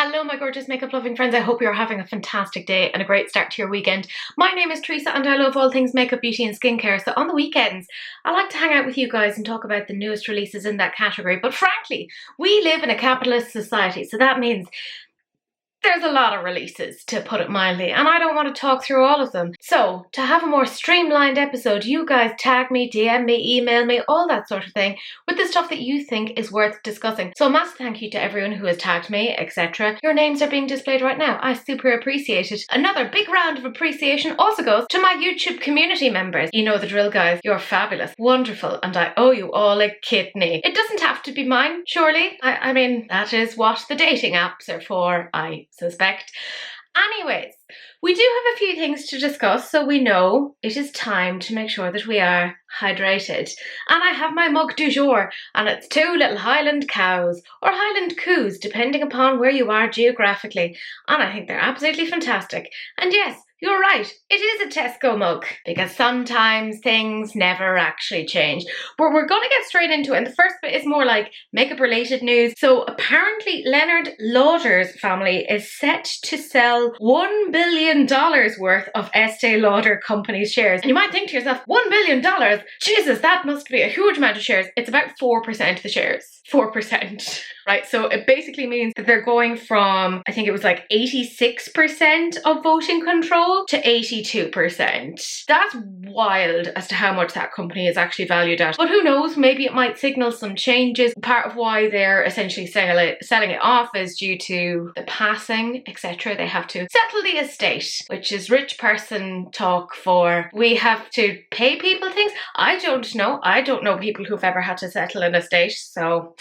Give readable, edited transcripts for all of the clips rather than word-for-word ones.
Hello my gorgeous makeup loving friends, I hope you're having a fantastic day and a great start to your weekend. My name is Teresa and I love all things makeup, beauty and skincare, so on the weekends I like to hang out with you guys and talk about the newest releases in that category. But frankly, we live in a capitalist society, so that means there's a lot of releases, to put it mildly, and I don't want to talk through all of them. So, to have a more streamlined episode, you guys tag me, DM me, email me, all that sort of thing, with the stuff that you think is worth discussing. So a massive thank you to everyone who has tagged me, etc. Your names are being displayed right now. I super appreciate it. Another big round of appreciation also goes to my YouTube community members. You know the drill, guys. You're fabulous, wonderful, and I owe you all a kidney. It doesn't have to be mine, surely. I mean, that is what the dating apps are for, I suspect. Anyways, we do have a few things to discuss, so we know it is time to make sure that we are hydrated. And I have my mug du jour, and it's two little Highland cows, or Highland coos, depending upon where you are geographically. And I think they're absolutely fantastic. And yes, you're right, it is a Tesco mug, because sometimes things never actually change. But we're going to get straight into it, and the first bit is more like makeup related news. So apparently Leonard Lauder's family is set to sell $1 billion worth of Estee Lauder company's shares. And you might think to yourself, $1 billion? Jesus, that must be a huge amount of shares. It's about 4% of the shares. 4%. Right, so it basically means that they're going from, I think it was like 86% of voting control to 82%. That's wild as to how much that company is actually valued at. But who knows, maybe it might signal some changes. Part of why they're essentially selling it off is due to the passing, etc. They have to settle the estate, which is rich person talk for we have to pay people things. I don't know. I don't know people who've ever had to settle an estate, so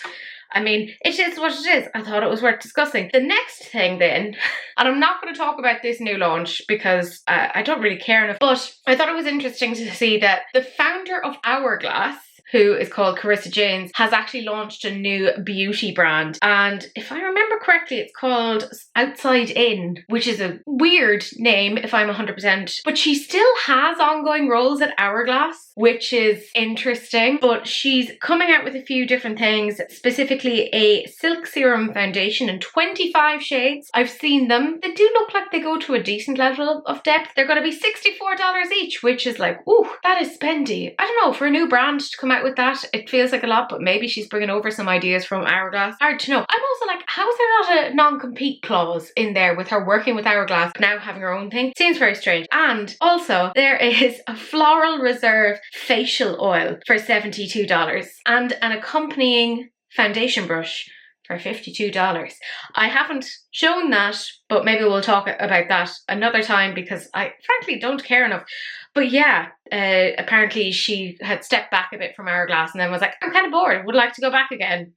I mean, it is what it is. I thought it was worth discussing. The next thing then, and I'm not going to talk about this new launch because I don't really care enough, but I thought it was interesting to see that the founder of Hourglass, who is called Carissa Janes, has actually launched a new beauty brand. And if I remember correctly, it's called Outside In, which is a weird name if I'm 100%. But she still has ongoing roles at Hourglass, which is interesting. But she's coming out with a few different things, specifically a silk serum foundation in 25 shades. I've seen them. They do look like they go to a decent level of depth. They're going to be $64 each, which is like, ooh, that is spendy. I don't know, for a new brand to come out with that, it feels like a lot, but maybe she's bringing over some ideas from Hourglass. Hard to know. I'm also like, how is there not a non-compete clause in there with her working with Hourglass, now having her own thing? Seems very strange. And also, there is a Floral Reserve facial oil for $72 and an accompanying foundation brush for $52. I haven't shown that, but maybe we'll talk about that another time because I frankly don't care enough. But yeah, apparently she had stepped back a bit from Hourglass and then was like, I'm kind of bored, would like to go back again.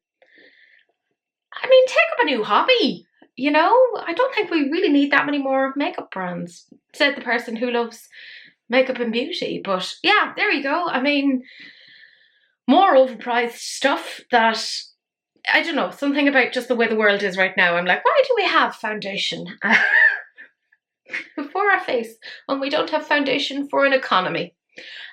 I mean, take up a new hobby, you know? I don't think we really need that many more makeup brands, said the person who loves makeup and beauty. But yeah, there you go. I mean, more overpriced stuff that, I don't know, something about just the way the world is right now. I'm like, why do we have foundation for our face when we don't have foundation for an economy?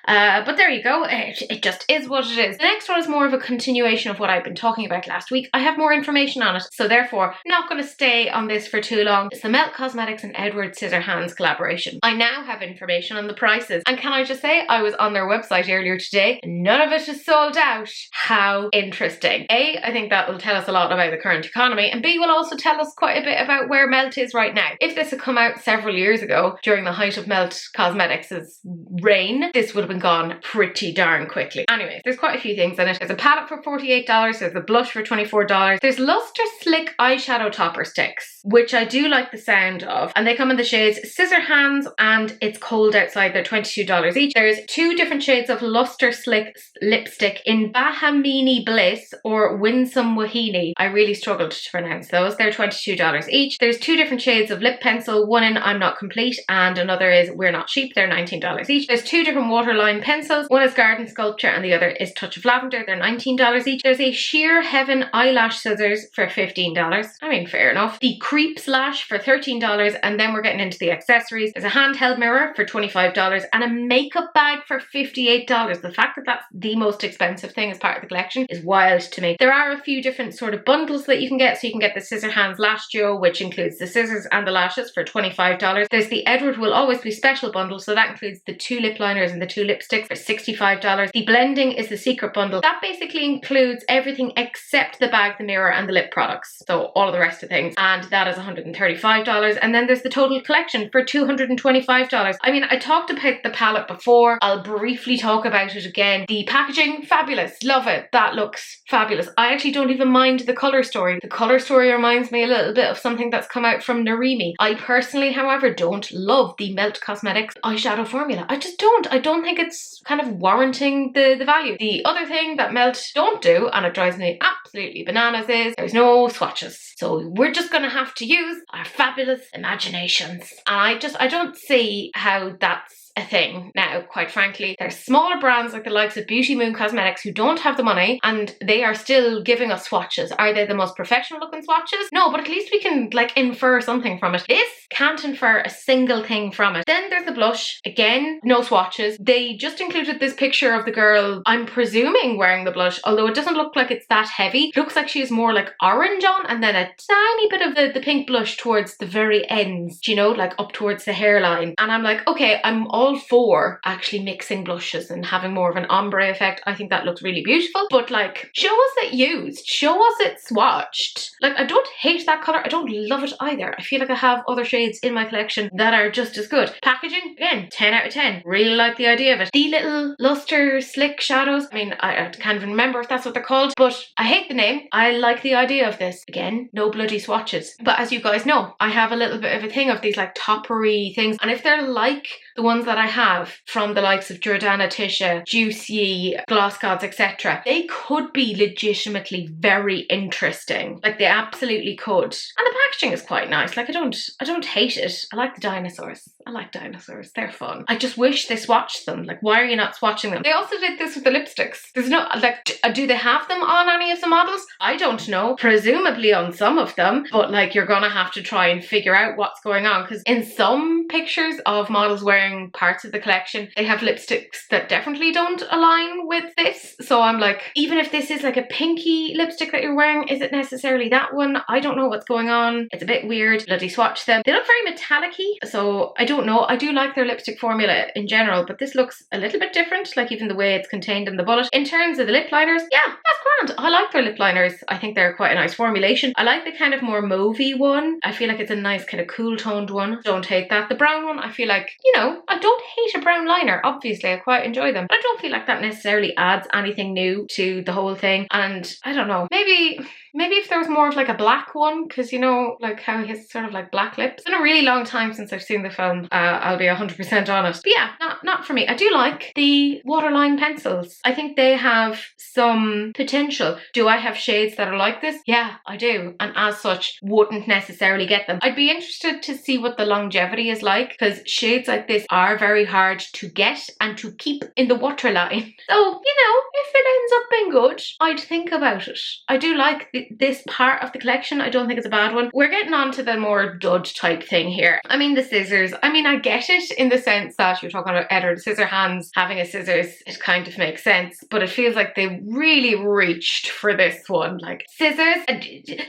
But there you go, it just is what it is. The next one is more of a continuation of what I've been talking about last week. I have more information on it, so therefore not going to stay on this for too long. It's the Melt Cosmetics and Edward Scissorhands collaboration. I now have information on the prices, and can I just say, I was on their website earlier today and none of it is sold out. How interesting. A, I think that will tell us a lot about the current economy, and B, will also tell us quite a bit about where Melt is right now. If this had come out several years ago, during the height of Melt Cosmetics' reign, this would have been gone pretty darn quickly. Anyways, there's quite a few things in it. There's a palette for $48, there's a blush for $24, there's Luster Slick eyeshadow topper sticks, which I do like the sound of, and they come in the shades Scissorhands and It's Cold Outside. They're $22 each. There's two different shades of Luster Slick lipstick in Bahamini Bliss or Winsome Wahini. I really struggled to pronounce those. They're $22 each. There's two different shades of lip pencil, one in I'm Not Complete and another is We're Not Cheap. They're $19 each. There's two different waterline Waterline pencils. One is Garden Sculpture and the other is Touch of Lavender. They're $19 each. There's a Sheer Heaven eyelash scissors for $15. I mean, fair enough. The Creeps Lash for $13, and then we're getting into the accessories. There's a handheld mirror for $25 and a makeup bag for $58. The fact that that's the most expensive thing as part of the collection is wild to me. There are a few different sort of bundles that you can get. So you can get the Scissorhands Lash Duo, which includes the scissors and the lashes for $25. There's the Edward Will Always Be Special bundle, so that includes the 2 lip liners and the 2 lipsticks for $65. The Blending is the Secret bundle. That basically includes everything except the bag, the mirror, and the lip products. So all of the rest of things. And that is $135. And then there's the Total Collection for $225. I mean, I talked about the palette before. I'll briefly talk about it again. The packaging, fabulous. Love it. That looks fabulous. I actually don't even mind the colour story. The colour story reminds me a little bit of something that's come out from Narimi. I personally, however, don't love the Melt Cosmetics eyeshadow formula. I just don't. I don't think it's kind of warranting the value. The other thing that Melt don't do, and it drives me absolutely bananas, is there's no swatches. So we're just gonna have to use our fabulous imaginations. And I don't see how that's a thing now, quite frankly. There's smaller brands like the likes of Beauty Moon Cosmetics who don't have the money and they are still giving us swatches. Are they the most professional looking swatches? No, but at least we can like infer something from it. This can't infer a single thing from it. Then there's the blush. Again, no swatches. They just included this picture of the girl, I'm presuming wearing the blush, although it doesn't look like it's that heavy. It looks like she has more like orange on and then a tiny bit of the pink blush towards the very ends, you know, like up towards the hairline. And I'm like, okay, I'm all for actually mixing blushes and having more of an ombre effect. I think that looks really beautiful, but like, show us it used, show us it swatched. Like, I don't hate that color, I don't love it either. I feel like I have other shades in my collection that are just as good. Packaging, again, 10 out of 10. Really like the idea of it. The little luster slick shadows, I mean, I can't even remember if that's what they're called, but I hate the name. I like the idea of this. Again, no bloody swatches. But as you guys know, I have a little bit of a thing of these like toppery things, and if they're like the ones that I have from the likes of Jordana Tisha, Juicy, Gloss Gods, etc., they could be legitimately very interesting. Like, they absolutely could. And the packaging is quite nice. Like, I don't hate it. I like the dinosaurs. I like dinosaurs. They're fun. I just wish they swatched them. Like, why are you not swatching them? They also did this with the lipsticks. There's no, like, do they have them on any of the models? I don't know. Presumably on some of them, but like, you're gonna have to try and figure out what's going on, because in some pictures of models wearing parts of the collection, they have lipsticks that definitely don't align with this. So I'm like, even if this is like a pinky lipstick that you're wearing, is it necessarily that one? I don't know what's going on. It's a bit weird. Bloody swatch them. They look very metallic-y, so I don't know. I do like their lipstick formula in general, but this looks a little bit different, like even the way it's contained in the bullet. In terms of the lip liners, yeah, that's grand. I like their lip liners. I think they're quite a nice formulation. I like the kind of more mauvey one. I feel like it's a nice kind of cool toned one. Don't hate that. The brown one, I feel like, you know, I don't hate a brown liner. Obviously, I quite enjoy them, but I don't feel like that necessarily adds anything new to the whole thing. And I don't know, maybe if there was more of like a black one, because you know, like how he has sort of like black lips. It's been a really long time since I've seen the film. I'll be 100% honest. But yeah, not for me. I do like the waterline pencils. I think they have some potential. Do I have shades that are like this? Yeah, I do. And as such, wouldn't necessarily get them. I'd be interested to see what the longevity is like, because shades like this are very hard to get and to keep in the waterline. So, you know, if it ends up being good, I'd think about it. I do like this part of the collection. I don't think it's a bad one. We're getting on to the more dud type thing here. I mean, the scissors. I mean, I get it in the sense that you're talking about Edward Scissorhands having a scissors. It kind of makes sense, but it feels like they really reached for this one. Like, scissors,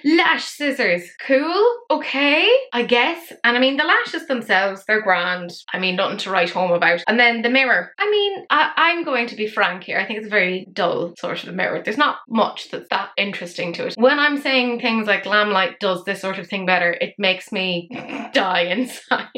lash scissors. Cool, okay, I guess. And I mean, the lashes themselves, they're grand. I mean, nothing to write home about. And then the mirror. I mean, I'm going to be frank here. I think it's a very dull sort of a mirror. There's not much that's that interesting to it. When I'm saying things like Glamlite does this sort of thing better, it makes me die inside.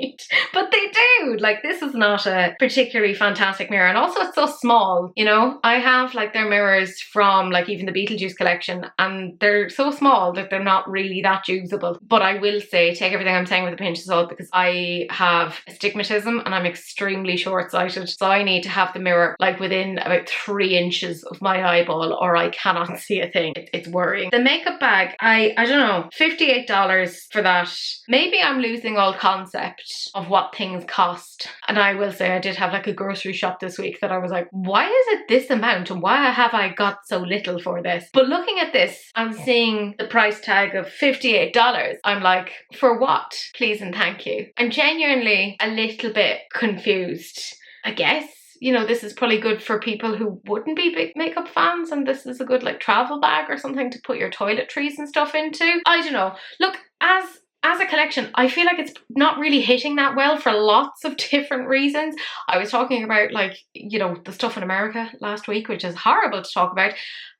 But they do. Like, this is not a particularly fantastic mirror. And also it's so small, you know? I have like their mirrors from like even the Beetlejuice collection, and they're so small that they're not really that usable. But I will say, take everything I'm saying with a pinch of salt, because I have astigmatism and I'm extremely short-sighted. So I need to have the mirror like within about 3 inches of my eyeball or I cannot see a thing. It's worrying. The makeup bag, I don't know, $58 for that. Maybe I'm losing all concept of what things cost. And I will say I did have like a grocery shop this week that I was like, why is it this amount and why have I got so little for this? But looking at this and seeing the price tag of $58, I'm like, for what? Please and thank you. I'm genuinely a little bit confused. I guess, you know, this is probably good for people who wouldn't be big makeup fans, and this is a good like travel bag or something to put your toiletries and stuff into. I don't know. Look, as a collection, I feel like it's not really hitting that well for lots of different reasons. I was talking about, like, you know, the stuff in America last week, which is horrible to talk about.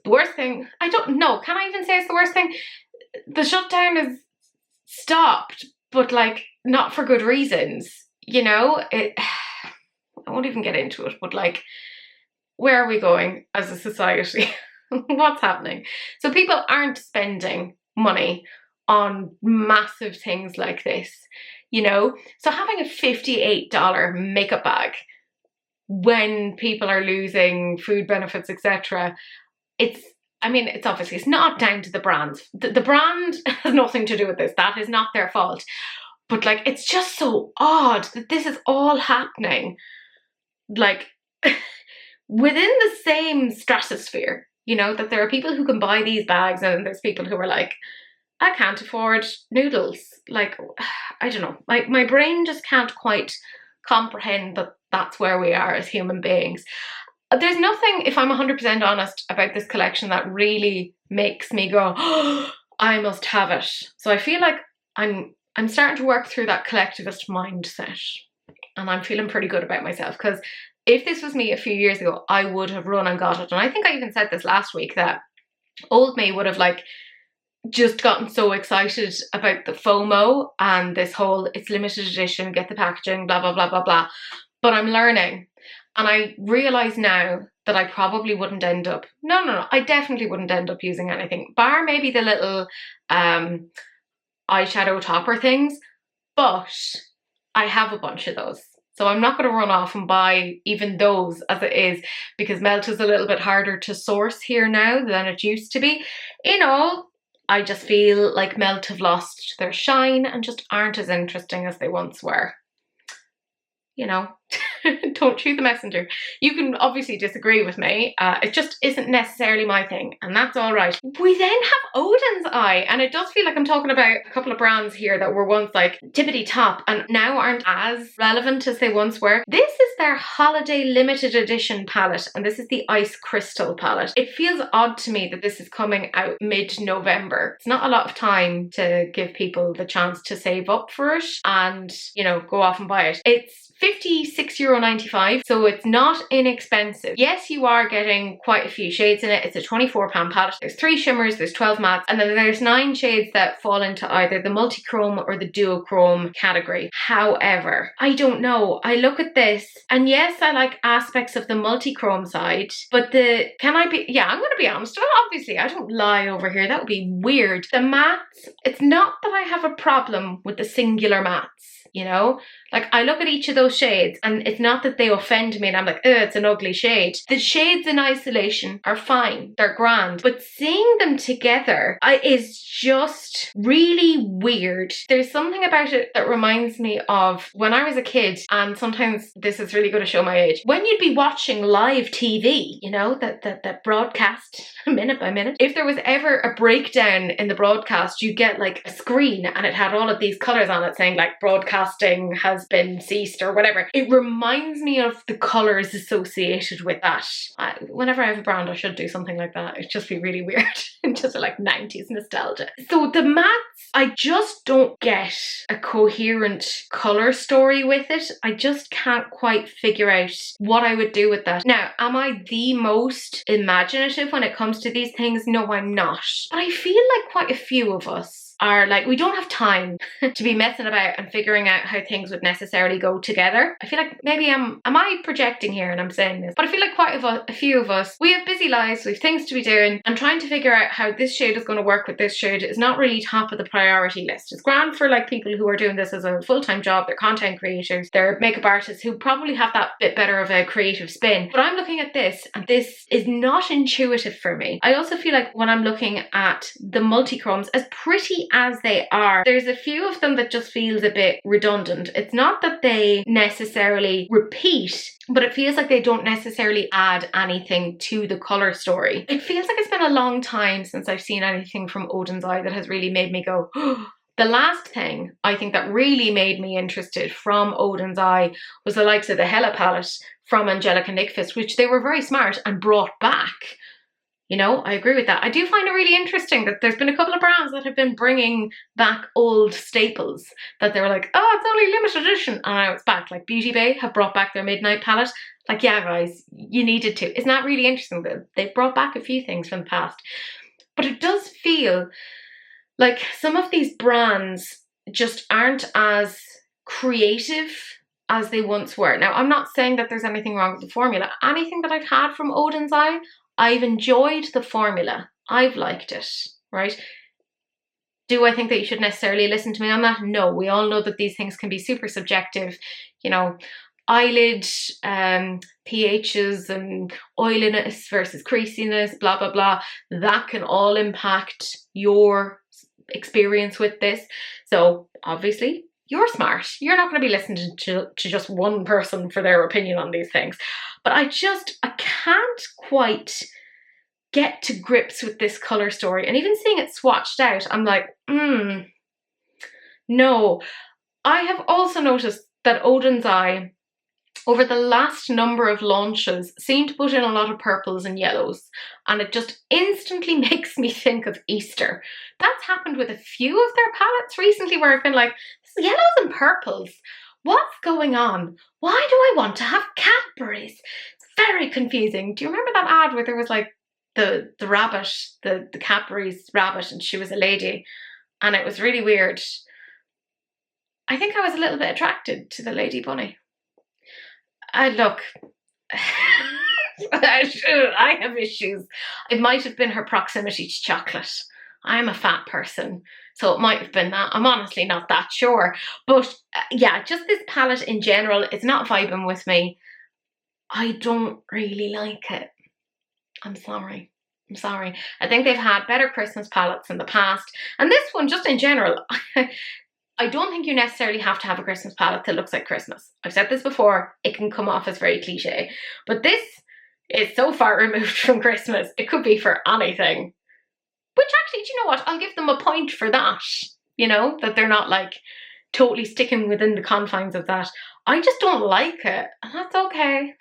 The worst thing, I don't know, can I even say it's the worst thing? The shutdown is stopped, but like not for good reasons, you know? I won't even get into it, but like, where are we going as a society? What's happening? So people aren't spending money on massive things like this, you know? So having a $58 makeup bag when people are losing food benefits, etc., it's obviously, it's not down to the brands. The brand has nothing to do with this. That is not their fault. But like, it's just so odd that this is all happening like within the same stratosphere, you know, that there are people who can buy these bags and there's people who are like, I can't afford noodles. Like, I don't know, my brain just can't quite comprehend that that's where we are as human beings. There's nothing, if I'm 100% honest, about this collection that really makes me go, oh, I must have it. So I feel like I'm starting to work through that collectivist mindset. And I'm feeling pretty good about myself, because if this was me a few years ago, I would have run and got it. And I think I even said this last week, that old me would have like just gotten so excited about the FOMO and this whole, it's limited edition, get the packaging, blah, blah, blah, blah, blah. But I'm learning. And I realise now that I probably wouldn't end up, no, I definitely wouldn't end up using anything, bar maybe the little eyeshadow topper things. But I have a bunch of those. So I'm not going to run off and buy even those as it is, because Melt is a little bit harder to source here now than it used to be. In all, I just feel like Melt have lost their shine and just aren't as interesting as they once were. You know, don't shoot the messenger. You can obviously disagree with me. It just isn't necessarily my thing, and that's all right. We then have Oden's Eye, and it does feel like I'm talking about a couple of brands here that were once like tippity top and now aren't as relevant as they once were. This is their holiday limited edition palette, and this is the Ice Crystal palette. It feels odd to me that this is coming out mid-November. It's not a lot of time to give people the chance to save up for it and, you know, go off and buy it. It's €56.95, so it's not inexpensive. Yes, you are getting quite a few shades in it. It's a £24 palette. There's 3 shimmers, there's 12 mattes, and then there's 9 shades that fall into either the multi-chrome or the duochrome category. However, I don't know. I look at this, and yes, I like aspects of the multi-chrome side, but I'm going to be honest. Well, obviously, I don't lie over here. That would be weird. The mattes, it's not that I have a problem with the singular mattes. You know, like I look at each of those shades and it's not that they offend me and I'm like, oh, it's an ugly shade. The shades in isolation are fine, they're grand, but seeing them together is just really weird. There's something about it that reminds me of when I was a kid, and sometimes this is really going to show my age, when you'd be watching live TV, you know, that broadcast minute by minute. If there was ever a breakdown in the broadcast, you get like a screen and it had all of these colours on it saying like broadcasting has been ceased or whatever. It reminds me of the colours associated with that. Whenever I have a brand, I should do something like that. It'd just be really weird. Just like 90s nostalgia. So the mattes, I just don't get a coherent colour story with it. I just can't quite figure out what I would do with that. Now, am I the most imaginative when it comes to these things? No, I'm not. But I feel like quite a few of us are like, we don't have time to be messing about and figuring out how things would necessarily go together. I feel like maybe am I projecting here and I'm saying this, but I feel like quite a few of us, we have busy lives, we have things to be doing, and trying to figure out how this shade is going to work with this shade is not really top of the priority list. It's grand for like people who are doing this as a full-time job, they're content creators, they're makeup artists who probably have that bit better of a creative spin. But I'm looking at this and this is not intuitive for me. I also feel like when I'm looking at the multi-chromes, as pretty as they are, there's a few of them that just feels a bit redundant. It's not that they necessarily repeat, but it feels like they don't necessarily add anything to the colour story. It feels like it's been a long time since I've seen anything from Oden's Eye that has really made me go, oh. The last thing I think that really made me interested from Oden's Eye was the likes of the Hella palette from Angelica Nyqvist, which they were very smart and brought back. You know, I agree with that. I do find it really interesting that there's been a couple of brands that have been bringing back old staples that they were like, oh, it's only limited edition, and now it's back. Like Beauty Bay have brought back their Midnight palette. Like, yeah, guys, you needed to. Isn't that really interesting that they've brought back a few things from the past? But it does feel like some of these brands just aren't as creative as they once were. Now, I'm not saying that there's anything wrong with the formula. Anything that I've had from Oden's Eye, I've enjoyed the formula. I've liked it, right? Do I think that you should necessarily listen to me on that? No, we all know that these things can be super subjective. You know, eyelid pHs and oiliness versus creasiness, blah, blah, blah. That can all impact your experience with this. So obviously you're smart. You're not going to be listening to just one person for their opinion on these things. But I can't quite get to grips with this colour story. And even seeing it swatched out, I'm like, no. I have also noticed that Oden's Eye, over the last number of launches, seem to put in a lot of purples and yellows, and it just instantly makes me think of Easter. That's happened with a few of their palettes recently where I've been like, yellows and purples, what's going on? Why do I want to have Cadbury's? It's very confusing. Do you remember that ad where there was like the rabbit, the Cadbury's rabbit, and she was a lady, and it was really weird. I think I was a little bit attracted to the lady bunny. Look, I have issues. It might have been her proximity to chocolate. I'm a fat person, so it might have been that. I'm honestly not that sure. But yeah, just this palette in general, it's not vibing with me. I don't really like it. I'm sorry. I think they've had better Christmas palettes in the past. And this one, just in general, I don't think you necessarily have to have a Christmas palette that looks like Christmas. I've said this before, it can come off as very cliche. But this is so far removed from Christmas, it could be for anything. Which actually, do you know what? I'll give them a point for that. You know, that they're not like totally sticking within the confines of that. I just don't like it, and that's okay.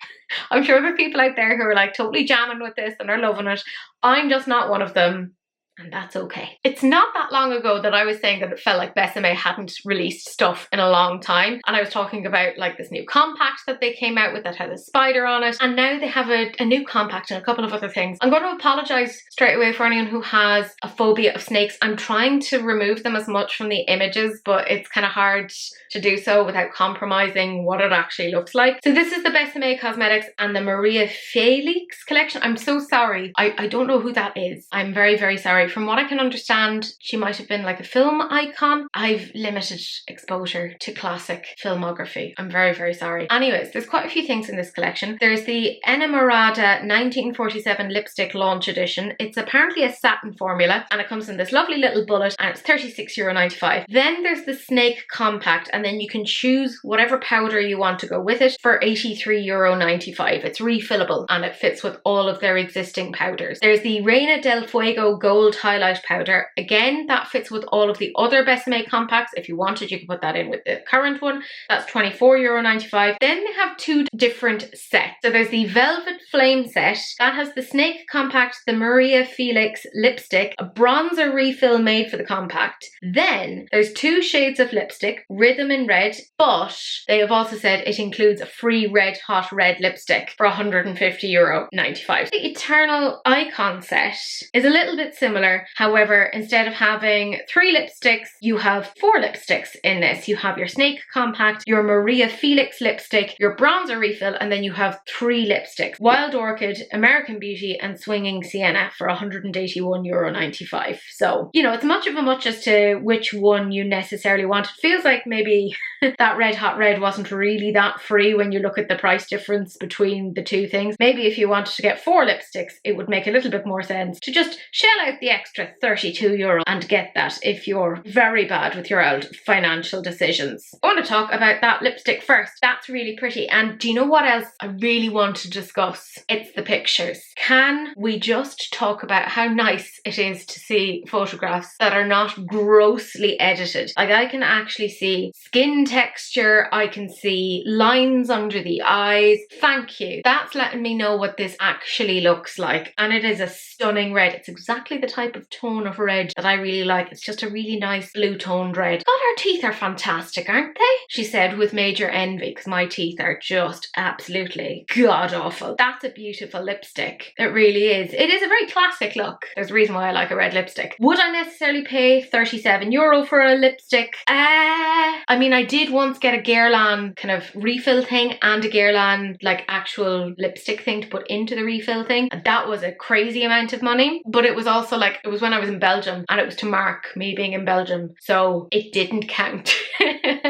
I'm sure there are people out there who are like totally jamming with this and are loving it. I'm just not one of them. And that's okay. It's not that long ago that I was saying that it felt like Besamé hadn't released stuff in a long time. And I was talking about like this new compact that they came out with that had a spider on it. And now they have a new compact and a couple of other things. I'm going to apologise straight away for anyone who has a phobia of snakes. I'm trying to remove them as much from the images, but it's kind of hard to do so without compromising what it actually looks like. So this is the Besamé Cosmetics and the María Félix collection. I'm so sorry. I don't know who that is. I'm very, very sorry. From what I can understand, she might have been like a film icon. I've limited exposure to classic filmography. I'm very, very sorry. Anyways, there's quite a few things in this collection. There's the Enamorada 1947 Lipstick Launch Edition. It's apparently a satin formula, and it comes in this lovely little bullet, and it's €36.95. Then there's the Snake Compact, and then you can choose whatever powder you want to go with it for €83.95. It's refillable, and it fits with all of their existing powders. There's the Reina del Fuego Gold Highlight Powder. Again, that fits with all of the other Besamé compacts. If you wanted, you could put that in with the current one. That's €24.95. Then they have two different sets. So there's the Velvet Flame set. That has the Snake Compact, the María Félix lipstick, a bronzer refill made for the compact. Then there's two shades of lipstick, Rhythm in Red, but they have also said it includes a free Red Hot Red lipstick for €150.95. The Eternal Icon set is a little bit similar. similar. However, instead of having 3 lipsticks, you have 4 lipsticks in this. You have your Snake Compact, your María Félix lipstick, your bronzer refill, and then you have 3 lipsticks. Wild Orchid, American Beauty, and Swinging Sienna for €181.95. So, you know, it's much of a much as to which one you necessarily want. It feels like maybe that Red Hot Red wasn't really that free when you look at the price difference between the two things. Maybe if you wanted to get 4 lipsticks, it would make a little bit more sense to just shell out the extra €32 and get that if you're very bad with your old financial decisions. I want to talk about that lipstick first. That's really pretty. And do you know what else I really want to discuss? It's the pictures. Can we just talk about how nice it is to see photographs that are not grossly edited? Like, I can actually see skin texture, I can see lines under the eyes. Thank you. That's letting me know what this actually looks like. And it is a stunning red. It's exactly the type of tone of red that I really like. It's just a really nice blue toned red. God, her teeth are fantastic, aren't they? She said with major envy, because my teeth are just absolutely god awful. That's a beautiful lipstick. It really is. It is a very classic look. There's a reason why I like a red lipstick. Would I necessarily pay €37 for a lipstick? I mean, I did once get a Guerlain kind of refill thing and a Guerlain like actual lipstick thing to put into the refill thing. And that was a crazy amount of money. But it was also like, it was when I was in Belgium and it was to mark me being in Belgium. So it didn't count.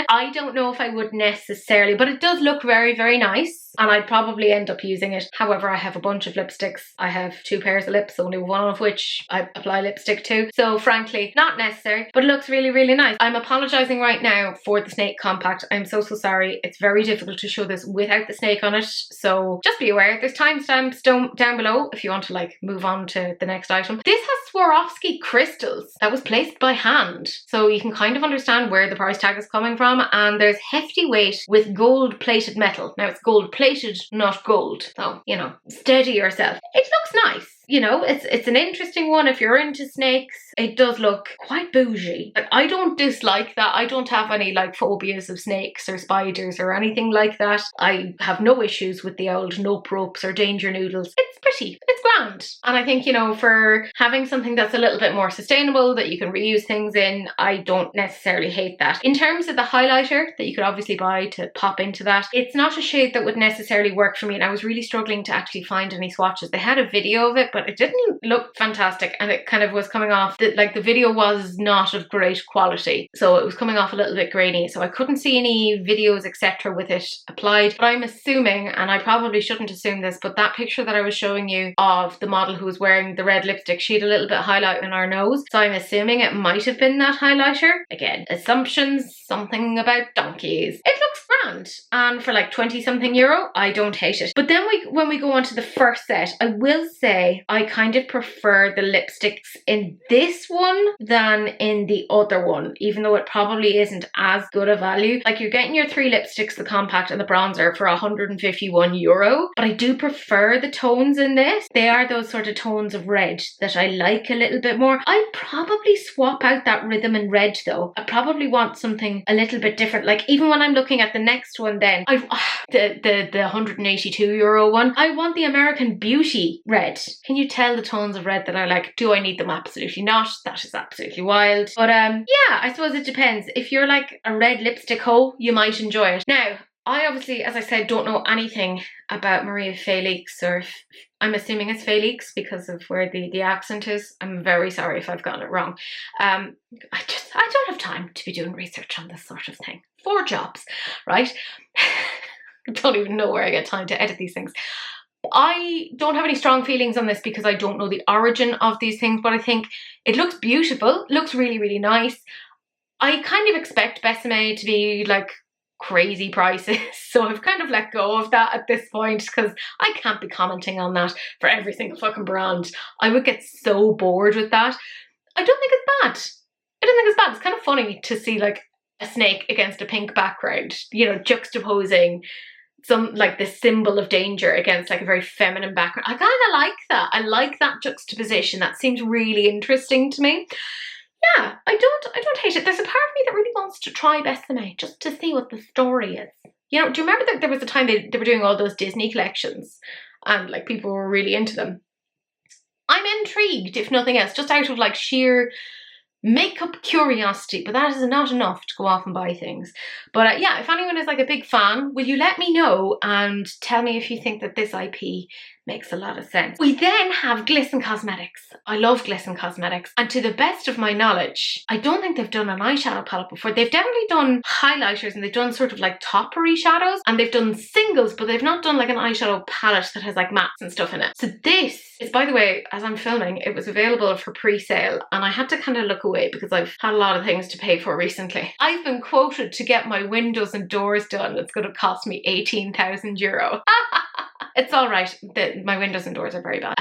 I don't know if I would necessarily, but it does look very, very nice. And I'd probably end up using it. However, I have a bunch of lipsticks. I have 2 pairs of lips, only one of which I apply lipstick to. So frankly, not necessary, but it looks really, really nice. I'm apologizing right now for the Snake Compact. I'm so sorry. It's very difficult to show this without the snake on it. So just be aware, there's timestamps down below if you want to like move on to the next item. This has Swarovski crystals that was placed by hand. So you can kind of understand where the price tag is coming from. And there's hefty weight with gold plated metal. Now it's gold plated, not gold. So, you know, steady yourself. It looks nice. You know, it's an interesting one if you're into snakes. It does look quite bougie. Like, I don't dislike that. I don't have any like phobias of snakes or spiders or anything like that. I have no issues with the old nope ropes or danger noodles. It's pretty. It's grand. And I think, you know, for having something that's a little bit more sustainable that you can reuse things in, I don't necessarily hate that. In terms of the highlighter that you could obviously buy to pop into that, it's not a shade that would necessarily work for me. And I was really struggling to actually find any swatches. They had a video of it, but it didn't look fantastic, and it kind of was coming off that like the video was not of great quality, so it was coming off a little bit grainy, so I couldn't see any videos etc with it applied. But I'm assuming, and I probably shouldn't assume this, but that picture that I was showing you of the model who was wearing the red lipstick, she had a little bit of highlight in her nose, so I'm assuming it might have been that highlighter. Again, assumptions, something about donkeys. It looks grand, and for like 20 something euro, I don't hate it. But then when we go on to the first set, I will say I kind of prefer the lipsticks in this one than in the other one, even though it probably isn't as good a value. Like, you're getting your 3 lipsticks, the compact and the bronzer, for €151, but I do prefer the tones in this. They are those sort of tones of red that I like a little bit more. I'd probably swap out that rhythm and red though. I probably want something a little bit different. Like, even when I'm looking at the next one then, the €182 one, I want the American Beauty red. Can you tell the tones of red that I like? Do I need them? Absolutely not. That is absolutely wild. But yeah, I suppose it depends. If you're like a red lipstick hoe, you might enjoy it. Now, I obviously, as I said, don't know anything about María Félix, or I'm assuming it's Félix because of where the accent is. I'm very sorry if I've gotten it wrong. I don't have time to be doing research on this sort of thing. 4 jobs, right? I don't even know where I get time to edit these things. I don't have any strong feelings on this because I don't know the origin of these things, but I think it looks beautiful. It looks really, really nice. I kind of expect Besamé to be like crazy prices, so I've kind of let go of that at this point because I can't be commenting on that for every single fucking brand. I would get so bored with that. I don't think it's bad. I don't think it's bad. It's kind of funny to see like a snake against a pink background, you know, juxtaposing some like the symbol of danger against like a very feminine background. I kind of like that. I like that juxtaposition. That seems really interesting to me. Yeah, I don't hate it. There's a part of me that really wants to try Besamé just to see what the story is. You know, do you remember that there was a time they were doing all those Disney collections and like people were really into them? I'm intrigued, if nothing else, just out of like sheer makeup curiosity, but that is not enough to go off and buy things. But yeah, if anyone is like a big fan, will you let me know and tell me if you think that this IP makes a lot of sense. We then have Glisten Cosmetics. I love Glisten Cosmetics, and to the best of my knowledge, I don't think they've done an eyeshadow palette before. They've definitely done highlighters and they've done sort of like toppery shadows, and they've done singles, but they've not done like an eyeshadow palette that has like mattes and stuff in it. So this is, by the way, as I'm filming, it was available for pre-sale and I had to kind of look away because I've had a lot of things to pay for recently. I've been quoted to get my windows and doors done. It's going to cost me €18,000. It's all right. My windows and doors are very bad,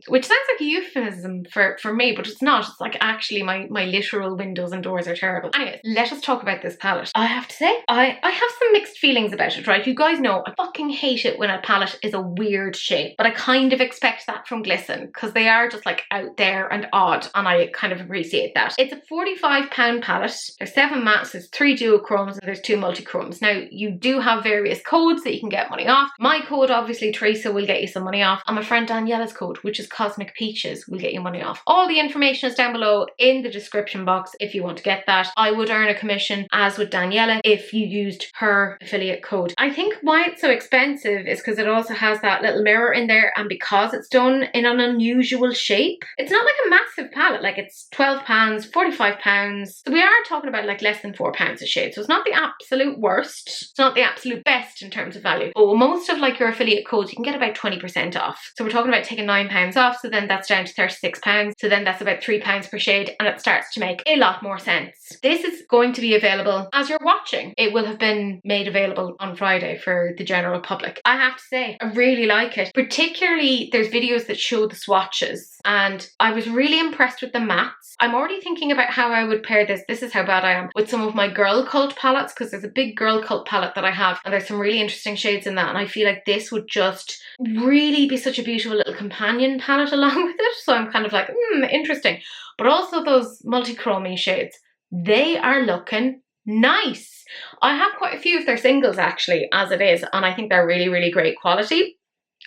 which sounds like a euphemism for me, but it's not. It's like actually my literal windows and doors are terrible. Anyways, let us talk about this palette. I have to say, I have some mixed feelings about it, right? You guys know I fucking hate it when a palette is a weird shape, but I kind of expect that from Glisten because they are just like out there and odd, and I kind of appreciate that. It's a £45 palette. There's 7 mattes, there's 3 duochromes, and there's 2 multichromes. Now, you do have various codes that you can get money off. My code, obviously, Teresa, will get you some money off, and my friend Daniela's code, which is Cosmic Peaches, will get you money off. All the information is down below in the description box if you want to get that. I would earn a commission, as would Daniela, if you used her affiliate code. I think why it's so expensive is because it also has that little mirror in there, and because it's done in an unusual shape. It's not like a massive palette, like it's £12, £45. So we are talking about like less than £4 a shade, so it's not the absolute worst. It's not the absolute best in terms of value. But most of like your affiliate codes, you can get about 20% off. So we're talking about taking £9 off, so then that's down to £36. So then that's about £3 per shade, and it starts to make a lot more sense. This is going to be available as you're watching. It will have been made available on Friday for the general public. I have to say, I really like it. Particularly, there's videos that show the swatches, and I was really impressed with the mattes. I'm already thinking about how I would pair this is how bad I am, with some of my Girl Cult palettes, because there's a big Girl Cult palette that I have, and there's some really interesting shades in that, and I feel like this would just really be such a beautiful little companion palette along with it. So I'm kind of like, interesting. But also those multi-chromey shades, they are looking nice. I have quite a few of their singles actually as it is, and I think they're really, really great quality.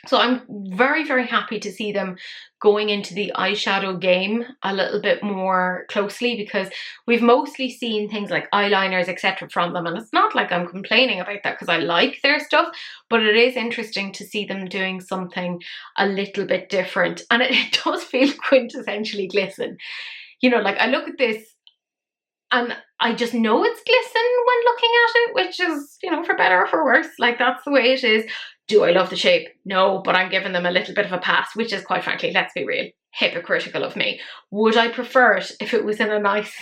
So I'm very, very happy to see them going into the eyeshadow game a little bit more closely, because we've mostly seen things like eyeliners, etc. from them, and it's not like I'm complaining about that because I like their stuff, but it is interesting to see them doing something a little bit different, and it does feel quintessentially Glisten. You know, like I look at this and I just know it's Glisten when looking at it, which is, you know, for better or for worse, like that's the way it is. Do I love the shape? No, but I'm giving them a little bit of a pass, which is quite frankly, let's be real, hypocritical of me. Would I prefer it if it was in a nice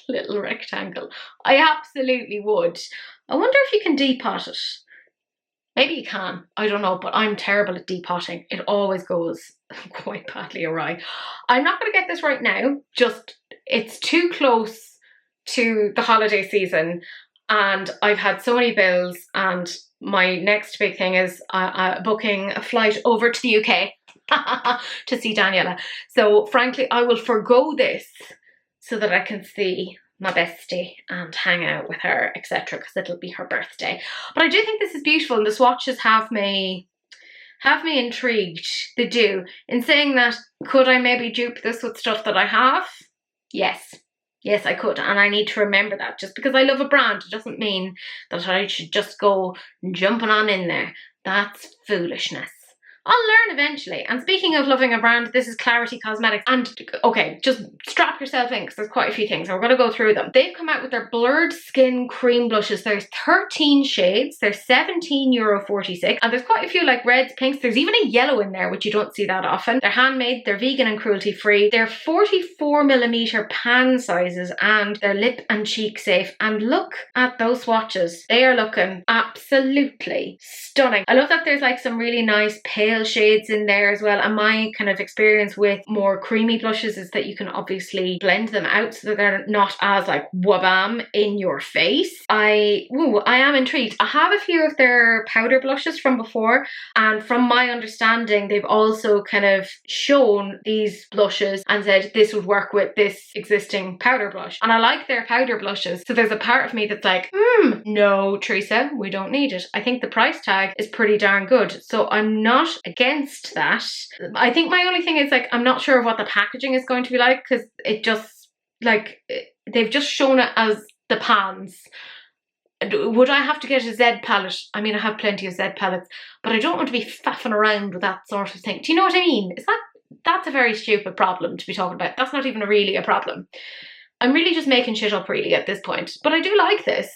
little rectangle? I absolutely would. I wonder if you can depot it. Maybe you can, I don't know, but I'm terrible at depotting. It always goes quite badly awry. I'm not going to get this right now, just it's too close to the holiday season and I've had so many bills, and my next big thing is booking a flight over to the UK to see Daniela. So frankly, I will forgo this so that I can see my bestie and hang out with her, etc., because it'll be her birthday. But I do think this is beautiful, and the swatches have me intrigued. They do. In saying that, could I maybe dupe this with stuff that I have? Yes. Yes, I could, and I need to remember that. Just because I love a brand, it doesn't mean that I should just go jumping on in there. That's foolishness. I'll learn eventually. And speaking of loving a brand, this is Klarity Cosmetics. And okay, just strap yourself in because there's quite a few things. And we're going to go through them. They've come out with their Blurred Skin Cream Blushes. There's 13 shades. They're €17.46. And there's quite a few like reds, pinks. There's even a yellow in there, which you don't see that often. They're handmade. They're vegan and cruelty free. They're 44mm pan sizes, and they're lip and cheek safe. And look at those swatches. They are looking absolutely stunning. I love that there's like some really nice pale shades in there as well, and my kind of experience with more creamy blushes is that you can obviously blend them out so that they're not as like wabam in your face. I am intrigued. I have a few of their powder blushes from before, and from my understanding they've also kind of shown these blushes and said this would work with this existing powder blush, and I like their powder blushes. So there's a part of me that's like, no Teresa, we don't need it. I think the price tag is pretty darn good, so I'm not against that. I think my only thing is, like, I'm not sure of what the packaging is going to be like, because it just, like, they've just shown it as the pans. Would I have to get a Z palette? I mean, I have plenty of Z palettes, but I don't want to be faffing around with that sort of thing. Do you know what I mean? That's a very stupid problem to be talking about. That's not even really a problem. I'm really just making shit up really at this point. But I do like this.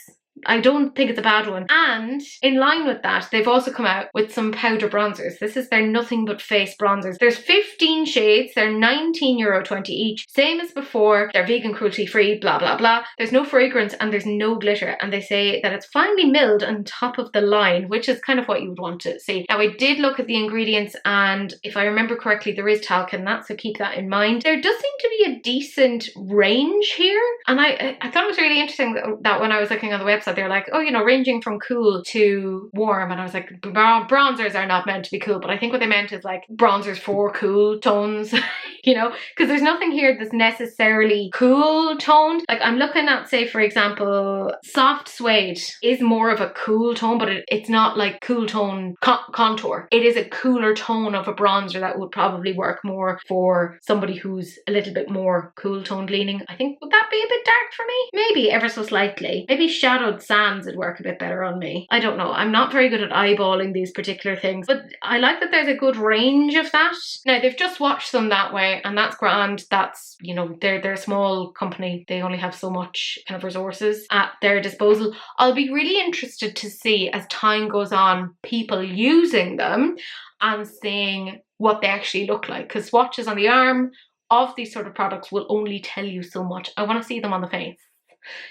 I don't think it's a bad one. And in line with that, they've also come out with some powder bronzers. This is their Nothing But Face bronzers. There's 15 shades. They're €19.20 each. Same as before. They're vegan, cruelty free, blah, blah, blah. There's no fragrance and there's no glitter. And they say that it's finely milled on top of the line, which is kind of what you would want to see. Now, I did look at the ingredients, and if I remember correctly, there is talc in that, so keep that in mind. There does seem to be a decent range here. And I thought it was really interesting that when I was looking on the website, they're like, oh, you know, ranging from cool to warm. And I was like, bronzers are not meant to be cool. But I think what they meant is like bronzers for cool tones, you know, because there's nothing here that's necessarily cool toned. Like, I'm looking at, say, for example, Soft Suede is more of a cool tone, but it's not like cool tone contour. It is a cooler tone of a bronzer that would probably work more for somebody who's a little bit more cool toned leaning. I think, would that be a bit dark for me? Maybe ever so slightly. Maybe shadowed sands would work a bit better on me. I don't know. I'm not very good at eyeballing these particular things, but I like that there's a good range of that. Now, they've just watched them that way, and that's grand. That's, you know, they're a small company. They only have so much kind of resources at their disposal. I'll be really interested to see, as time goes on, people using them and seeing what they actually look like, because swatches on the arm of these sort of products will only tell you so much. I want to see them on the face.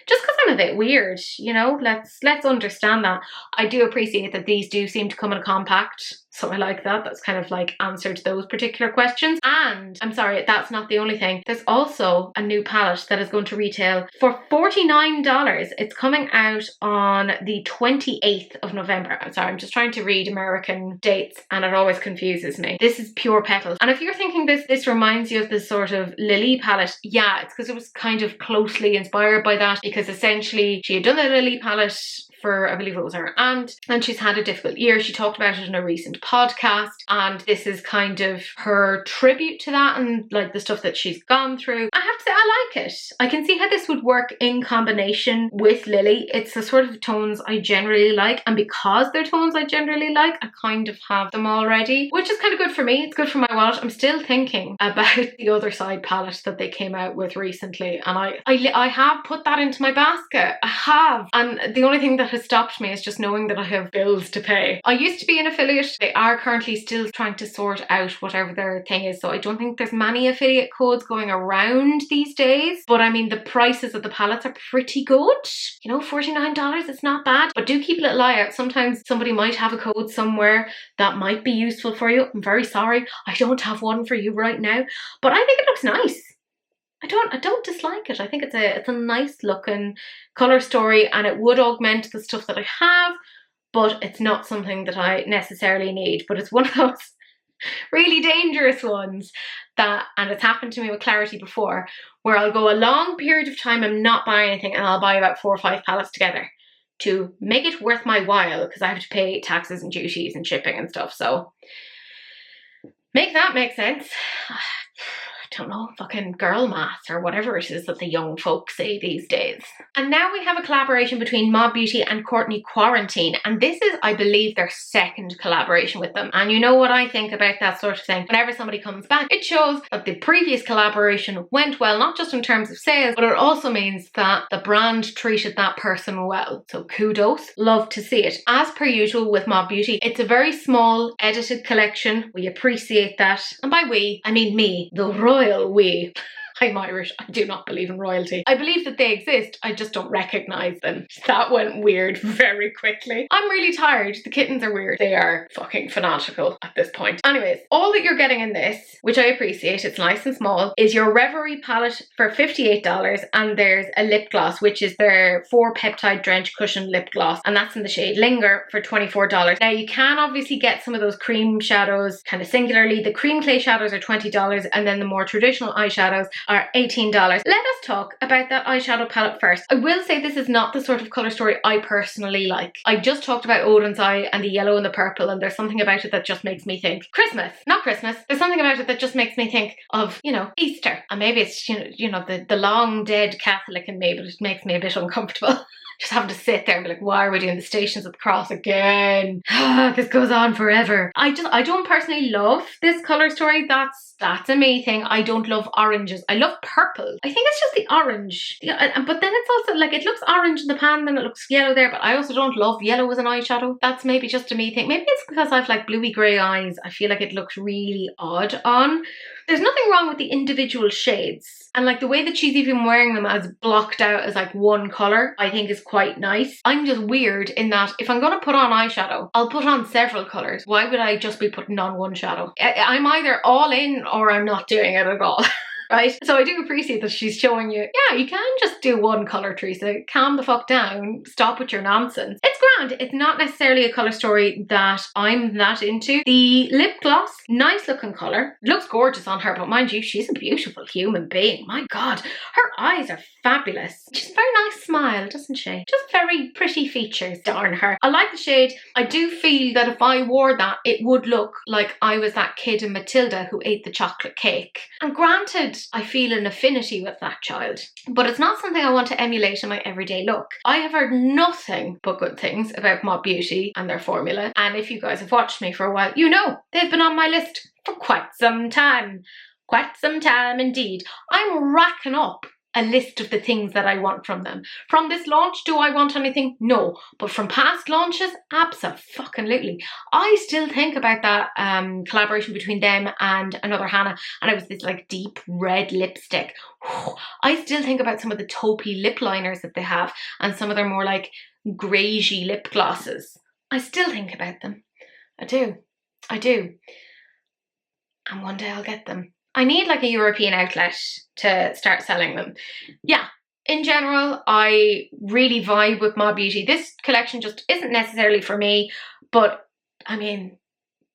Just because I'm a bit weird, you know, let's understand that. I do appreciate that these do seem to come in a compact, so I like that. That's kind of like answered those particular questions. And I'm sorry, that's not the only thing. There's also a new palette that is going to retail for $49. It's coming out on the 28th of November. I'm sorry, I'm just trying to read American dates and it always confuses me. This is Pure Petal. And if you're thinking this reminds you of this sort of Lily palette, yeah, it's because it was kind of closely inspired by that, because essentially she had done the Lily palette for, I believe it was her aunt, and she's had a difficult year. She talked about it in a recent podcast, and this is kind of her tribute to that and like the stuff that she's gone through. I have to say, I like it. I can see how this would work in combination with Lily. It's the sort of tones I generally like, and because they're tones I generally like, I kind of have them already, which is kind of good for me. It's good for my wallet. I'm still thinking about the Other Side palette that they came out with recently, and I have put that into my basket. I have, and the only thing that has stopped me is just knowing that I have bills to pay. I used to be an affiliate. They are currently still trying to sort out whatever their thing is, so I don't think there's many affiliate codes going around these days, but I mean, the prices of the palettes are pretty good. You know, $49, it's not bad, but do keep a little eye out. Sometimes somebody might have a code somewhere that might be useful for you. I'm very sorry, I don't have one for you right now, but I think it looks nice. I don't dislike it. I think it's a nice looking colour story, and it would augment the stuff that I have, but it's not something that I necessarily need. But it's one of those really dangerous ones that, and it's happened to me with Klarity before, where I'll go a long period of time and not buy anything, and I'll buy about 4 or 5 palettes together to make it worth my while, because I have to pay taxes and duties and shipping and stuff. So make that make sense. I don't know, fucking girl math or whatever it is that the young folks say these days. And now we have a collaboration between Mob Beauty and Courtney Quarantine, and this is, I believe, their second collaboration with them. And you know what I think about that sort of thing. Whenever somebody comes back, it shows that the previous collaboration went well, not just in terms of sales, but it also means that the brand treated that person well. So kudos, love to see it. As per usual with Mob Beauty, it's a very small edited collection. We appreciate that, and by we, I mean me, the royal we. I'm Irish. I do not believe in royalty. I believe that they exist. I just don't recognise them. That went weird very quickly. I'm really tired. The kittens are weird. They are fucking fanatical at this point. Anyways, all that you're getting in this, which I appreciate, it's nice and small, is your Reverie palette for $58, and there's a lip gloss, which is their 4 Peptide Drench Cushion Lip Gloss, and that's in the shade Linger for $24. Now, you can obviously get some of those cream shadows kind of singularly. The cream clay shadows are $20, and then the more traditional eyeshadows are $18. Let us talk about that eyeshadow palette first. I will say this is not the sort of colour story I personally like. I just talked about Oden's eye and the yellow and the purple, and there's something about it that just makes me think Christmas. Not Christmas. There's something about it that just makes me think of, you know, Easter. And maybe it's, you know, the long dead Catholic in me, but it makes me a bit uncomfortable. Just having to sit there and be like, why are we doing the Stations of the Cross again? This goes on forever. I don't personally love this colour story. That's a me thing. I don't love oranges. I love purple. I think it's just the orange. Yeah, but then it's also like, it looks orange in the pan, then it looks yellow there, but I also don't love yellow as an eyeshadow. That's maybe just a me thing. Maybe it's because I've like bluey grey eyes. I feel like it looks really odd on. There's nothing wrong with the individual shades. And like the way that she's even wearing them as blocked out as like one colour, I think is quite nice. I'm just weird in that if I'm going to put on eyeshadow, I'll put on several colours. Why would I just be putting on one shadow? I'm either all in or I'm not doing it at all. Right? So I do appreciate that she's showing you, yeah, you can just do one colour, Teresa. Calm the fuck down. Stop with your nonsense. It's grand. It's not necessarily a colour story that I'm that into. The lip gloss, nice looking colour. Looks gorgeous on her, but mind you, she's a beautiful human being. My God, her eyes are fabulous. She's a very nice smile, doesn't she? Just very pretty features, darn her. I like the shade. I do feel that if I wore that, it would look like I was that kid in Matilda who ate the chocolate cake. And granted, I feel an affinity with that child, but it's not something I want to emulate in my everyday look. I have heard nothing but good things about Mob Beauty and their formula, and if you guys have watched me for a while, you know they've been on my list for quite some time. Quite some time indeed. I'm racking up a list of the things that I want from them. From this launch, do I want anything? No. But from past launches, abso-fucking-lutely. I still think about that collaboration between them and Another Hannah, and it was this like deep red lipstick. I still think about some of the taupey lip liners that they have and some of their more like greigey lip glosses. I still think about them. I do. I do. And one day I'll get them. I need like a European outlet to start selling them. Yeah, in general, I really vibe with Mob Beauty. This collection just isn't necessarily for me, but I mean,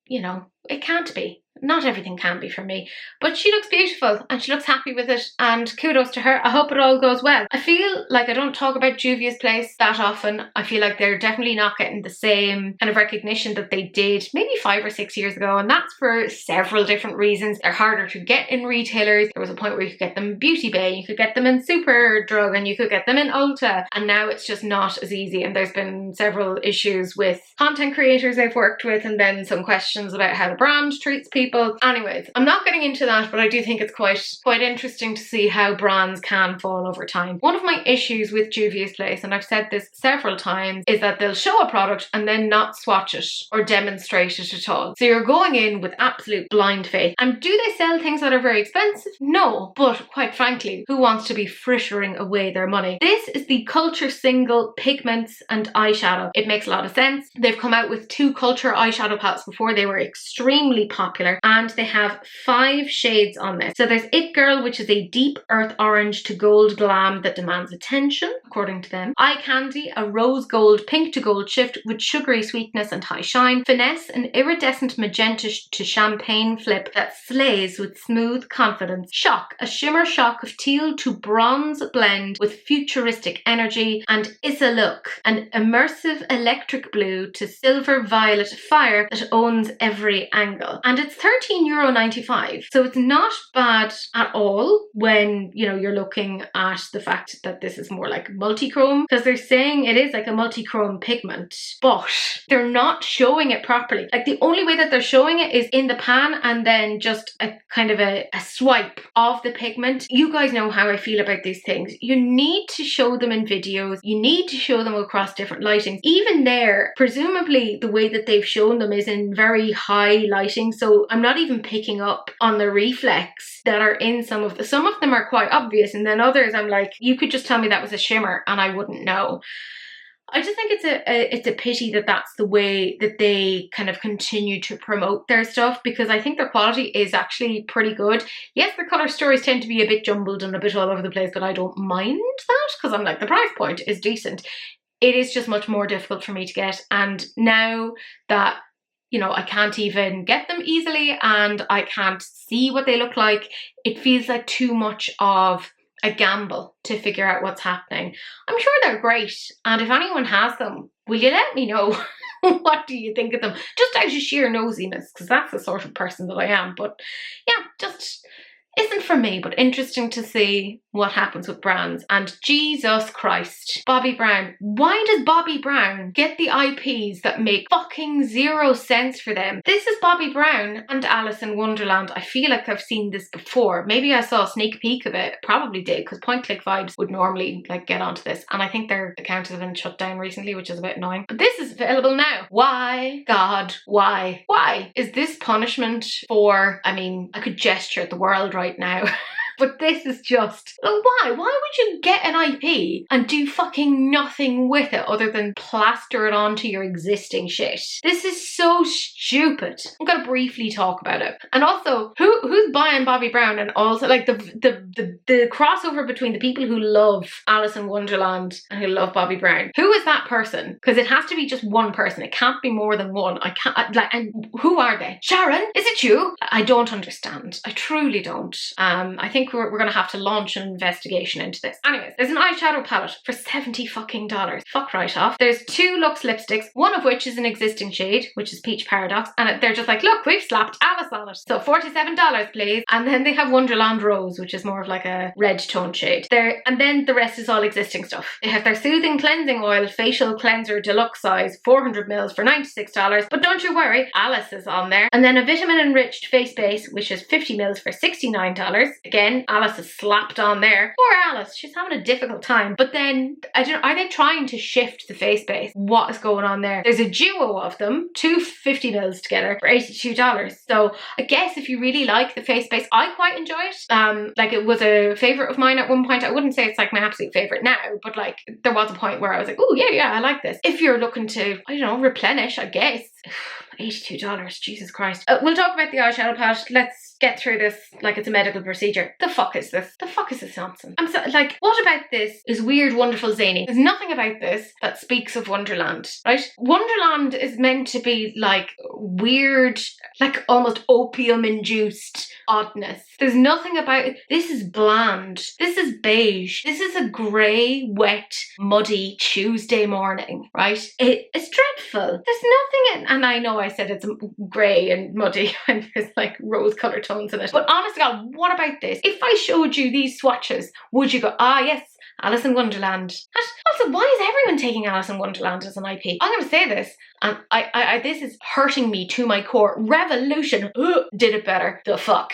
you know, it can't be. Not everything can be for me, but she looks beautiful and she looks happy with it, and kudos to her. I hope it all goes well. I feel like I don't talk about Juvia's Place that often. I feel like they're definitely not getting the same kind of recognition that they did maybe 5 or 6 years ago, and that's for several different reasons. They're harder to get in retailers. There was a point where you could get them in Beauty Bay, you could get them in Superdrug, and you could get them in Ulta, and now it's just not as easy, and there's been several issues with content creators I've worked with, and then some questions about how the brand treats people. Anyways, I'm not getting into that, but I do think it's quite interesting to see how brands can fall over time. One of my issues with Juvia's Place, and I've said this several times, is that they'll show a product and then not swatch it or demonstrate it at all. So you're going in with absolute blind faith. And do they sell things that are very expensive? No, but quite frankly, who wants to be frittering away their money? This is the Culture Single Pigments and Eyeshadow. It makes a lot of sense. They've come out with 2 Culture eyeshadow palettes before. They were extremely popular, and they have 5 shades on this. So there's It Girl, which is a deep earth orange to gold glam that demands attention, according to them. Eye Candy, a rose gold pink to gold shift with sugary sweetness and high shine. Finesse, an iridescent magenta to champagne flip that slays with smooth confidence. Shock, a shimmer shock of teal to bronze blend with futuristic energy. And Issa Look, an immersive electric blue to silver violet fire that owns every angle. And it's €13.95, so it's not bad at all when, you know, you're looking at the fact that this is more like multi-chrome, because they're saying it is like a multi-chrome pigment, but they're not showing it properly. Like the only way that they're showing it is in the pan and then just a kind of a swipe of the pigment. You guys know how I feel about these things. You need to show them in videos. You need to show them across different lightings. Even there, presumably the way that they've shown them is in very high lighting, so I'm not even picking up on the reflex that are in some of them are quite obvious, and then others I'm like, you could just tell me that was a shimmer and I wouldn't know. I just think it's a pity that that's the way that they kind of continue to promote their stuff, because I think their quality is actually pretty good. Yes, the colour stories tend to be a bit jumbled and a bit all over the place, but I don't mind that, because I'm like, the price point is decent. It is just much more difficult for me to get, and now that you know, I can't even get them easily and I can't see what they look like. It feels like too much of a gamble to figure out what's happening. I'm sure they're great, and if anyone has them, will you let me know? What do you think of them? Just out of sheer nosiness, because that's the sort of person that I am. But yeah, just isn't for me, but interesting to see what happens with brands. And Jesus Christ, Bobbi Brown. Why does Bobbi Brown get the IPs that make fucking zero sense for them? This is Bobbi Brown and Alice in Wonderland. I feel like I've seen this before. Maybe I saw a sneak peek of it. Probably did, because Point Click Vibes would normally like get onto this. And I think their account has been shut down recently, which is a bit annoying. But this is available now. Why? God, why? Why? Is this punishment for, I mean, I could gesture at the world right now. But this is just, why? Why would you get an IP and do fucking nothing with it other than plaster it onto your existing shit? This is so stupid. I'm gonna briefly talk about it. And also, who's buying Bobbi Brown? And also like the crossover between the people who love Alice in Wonderland and who love Bobbi Brown. Who is that person? Because it has to be just one person. It can't be more than one. I can't, like, and who are they? Sharon, is it you? I don't understand. I truly don't. I think we're gonna have to launch an investigation into this. Anyways, there's an eyeshadow palette for $70 fucking dollars. Fuck right off. There's 2 Luxe lipsticks, one of which is an existing shade, which is Peach Paradox, and they're just like, look, we've slapped Alice on it. So $47, please. And then they have Wonderland Rose, which is more of like a red tone shade. And then the rest is all existing stuff. They have their Soothing Cleansing Oil Facial Cleanser Deluxe Size, 400 mils for $96. But don't you worry, Alice is on there. And then a Vitamin Enriched Face Base, which is 50 mils for $69. Again, Alice is slapped on there. Poor Alice, she's having a difficult time. But then, I don't know, are they trying to shift the face base? What is going on there? There's a duo of them, 2 50 mils together for $82. So I guess if you really like the face base, I quite enjoy it. Like it was a favourite of mine at one point. I wouldn't say it's like my absolute favourite now, but like there was a point where I was like, oh yeah, I like this. If you're looking to, I don't know, replenish, I guess. $82, Jesus Christ. We'll talk about the eyeshadow palette. Let's get through this like it's a medical procedure. The fuck is this? The fuck is this nonsense? I'm so, like, what about this is weird, wonderful, zany? There's nothing about this that speaks of Wonderland, right? Wonderland is meant to be like weird, like almost opium-induced oddness. There's nothing about it. This is bland. This is beige. This is a grey, wet, muddy Tuesday morning, right? It's dreadful. There's nothing in, and I know I said it's grey and muddy and there's like rose-coloured tones in it. But honest to God, what about this? If I showed you these swatches, would you go, ah yes, Alice in Wonderland? And also, why is everyone taking Alice in Wonderland as an IP? I'm going to say this, and this is hurting me to my core. Revolution did it better. The fuck.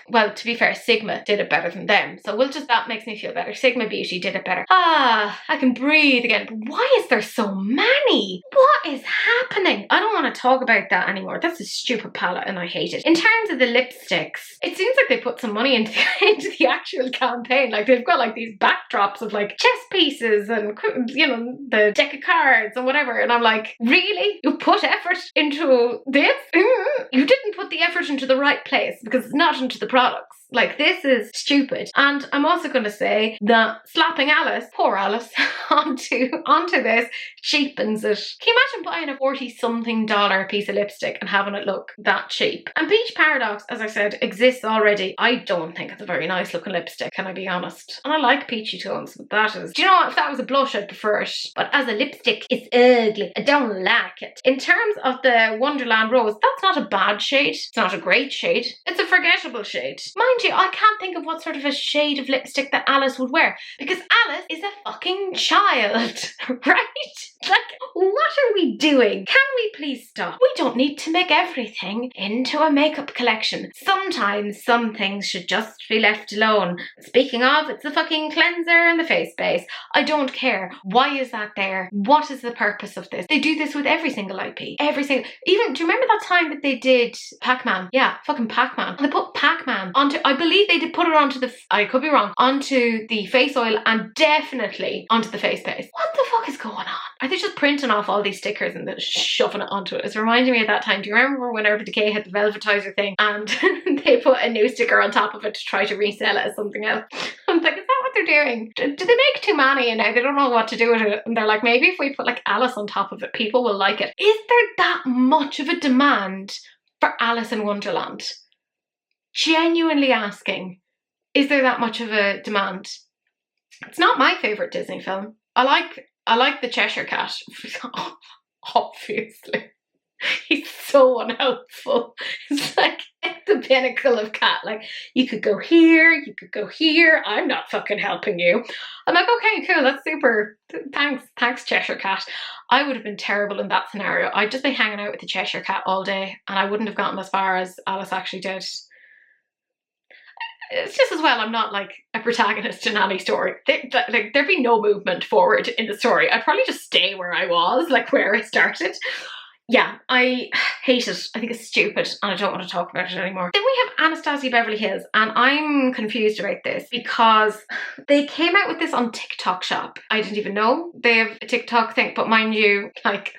Well, to be fair, Sigma did it better than them. So that makes me feel better. Sigma Beauty did it better. Ah, I can breathe again. But why is there so many? What is happening? I don't want to talk about that anymore. That's a stupid palette and I hate it. In terms of the lipsticks, it seems like they put some money into the actual campaign. Like they've got like these backdrops of like chess pieces and, you know, the deck of cards and whatever. And I'm like, really? You put effort into this? You didn't put the effort into the right place because it's not into the products. Like, this is stupid. And I'm also going to say that slapping Alice, poor Alice, onto this cheapens it. Can you imagine buying a $40-something piece of lipstick and having it look that cheap? And Peach Paradox, as I said, exists already. I don't think it's a very nice looking lipstick, can I be honest? And I like peachy tones, but that is... Do you know what? If that was a blush, I'd prefer it. But as a lipstick, it's ugly. I don't like it. In terms of the Wonderland Rose, that's not a bad shade. It's not a great shade. It's a forgettable shade. Mind you, I can't think of what sort of a shade of lipstick that Alice would wear, because Alice is a fucking child, right? Like, what are we doing? Can we please stop? We don't need to make everything into a makeup collection. Sometimes some things should just be left alone. Speaking of, it's the fucking cleanser and the face base. I don't care. Why is that there? What is the purpose of this? They do this with every single IP. Every single... Even, do you remember that time that they did Pac-Man? Yeah, fucking Pac-Man. And they put Pac-Man onto... I believe they did put it onto the... I could be wrong. Onto the face oil and definitely onto the face base. What the fuck is going on? Are they just printing off all these stickers and then shoving it onto it? It's reminding me of that time. Do you remember when Urban Decay had the Velvetizer thing and they put a new sticker on top of it to try to resell it as something else? I'm like, is that what they're doing? Do they make too many and now they don't know what to do with it? And they're like, maybe if we put like Alice on top of it, people will like it. Is there that much of a demand for Alice in Wonderland? Genuinely asking, is there that much of a demand? It's not my favourite Disney film. I like the Cheshire Cat, obviously. He's so unhelpful. It's like the pinnacle of cat. Like, you could go here, you could go here. I'm not fucking helping you. I'm like, okay, cool, that's super. Thanks, Cheshire Cat. I would have been terrible in that scenario. I'd just be hanging out with the Cheshire Cat all day and I wouldn't have gotten as far as Alice actually did. It's just as well I'm not like a protagonist in any story. Like, there'd be no movement forward in the story. I'd probably just stay where I was, like where I started. Yeah, I hate it. I think it's stupid and I don't want to talk about it anymore. Then we have Anastasia Beverly Hills, and I'm confused about this because they came out with this on TikTok Shop. I didn't even know they have a TikTok thing, but mind you, like